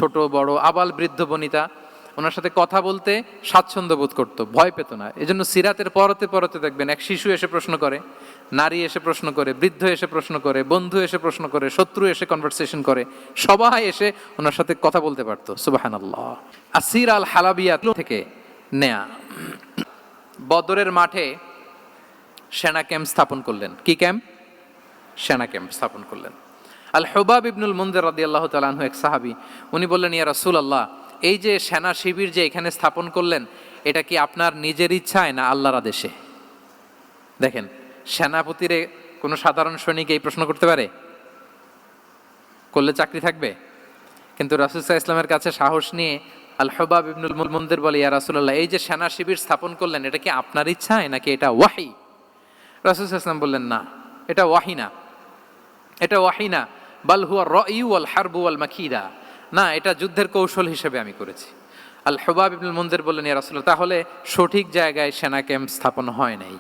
ছোট বড় আবাল বৃদ্ধ বনিতা ওনার সাথে কথা বলতে স্বাচ্ছন্দ্য বোধ করতো, ভয় পেত না। এজন্য সিরাতের পরতে পরতে দেখবেন এক শিশু এসে প্রশ্ন করে, নারী এসে প্রশ্ন করে, বৃদ্ধ এসে প্রশ্ন করে, বন্ধু এসে প্রশ্ন করে, শত্রু এসে কনভারসেশন করে, সবাই এসে ওনার সাথে কথা বলতে পারতো। সুবহানাল্লাহ। আসির আল হালাবিয়া থেকে নেয়া। বদরের মাঠে সেনা ক্যাম্প স্থাপন করলেন। কি ক্যাম্প? সেনা ক্যাম্প স্থাপন করলেন। আল হুবাব ইবনুল মুনজির রাদিয়াল্লাহু তাআলা আনহু এক সাহাবী, উনি বললেন, ইয়া রাসূলুল্লাহ, এই যে সেনা শিবির যে এখানে স্থাপন করলেন, এটা কি আপনার নিজের ইচ্ছায় না আল্লাহর আদেশে? দেখেন, সেনাপতিরে কোনো সাধারণ সৈনিক এই প্রশ্ন করতে পারে? করলে চাকরি থাকবে? কিন্তু রাসূল সাল্লাল্লাহু আলাইহি ওয়াসাল্লামের কাছে সাহস নিয়ে আল হুবাব ইবনুল মুনজির বলে, ইয়া রাসূলুল্লাহ, এই যে সেনা শিবির স্থাপন করলেন, এটা কি আপনার ইচ্ছায় নাকি এটা ওয়াহী? রাসূল সাল্লাল্লাহু আলাইহি ওয়াসাল্লাম বললেন, না, এটা ওয়াহী না, এটা ওয়াহী না, বাল হুয়া রায়ু ওয়াল হারবু ওয়াল মাকিদা, না, এটা যুদ্ধের কৌশল হিসেবে আমি করেছি। আল হুবাব ইবনুল মুনজির বললেন, ইয়া রাসূলুল্লাহ, তাহলে সঠিক জায়গায় সেনা ক্যাম্প স্থাপন হয় নাই।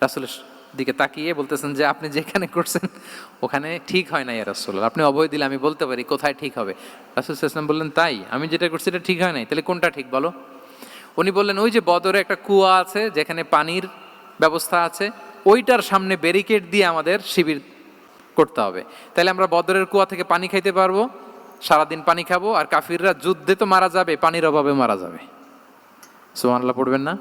রাসূলের দিকে তাকিয়ে বলতেছেন যে আপনি যেখানে করছেন ওখানে ঠিক হয় না ইয়া রাসূলুল্লাহ, আপনি অভয় দিলে আমি বলতে পারি কোথায় ঠিক হবে। রাসূল সাল্লাল্লাহু আলাইহি ওয়াসাল্লাম বললেন, তাই? আমি যেটা করছি এটা ঠিক হয় নাই, তাহলে কোনটা ঠিক বলো? উনি বললেন, ওই যে বদরে একটা কুয়া আছে যেখানে পানির ব্যবস্থা আছে, ওইটার সামনে ব্যারিকেড দিয়ে আমাদের শিবির করতে হবে, তাহলে আমরা বদরের কুয়া থেকে পানি খাইতে পারবো, সারাদিন পানি খাবো, আর কাফিররা যুদ্ধে তো মারা যাবে, পানির অভাবে মারা যাবে। সুবহানাল্লাহ পড়বেন না?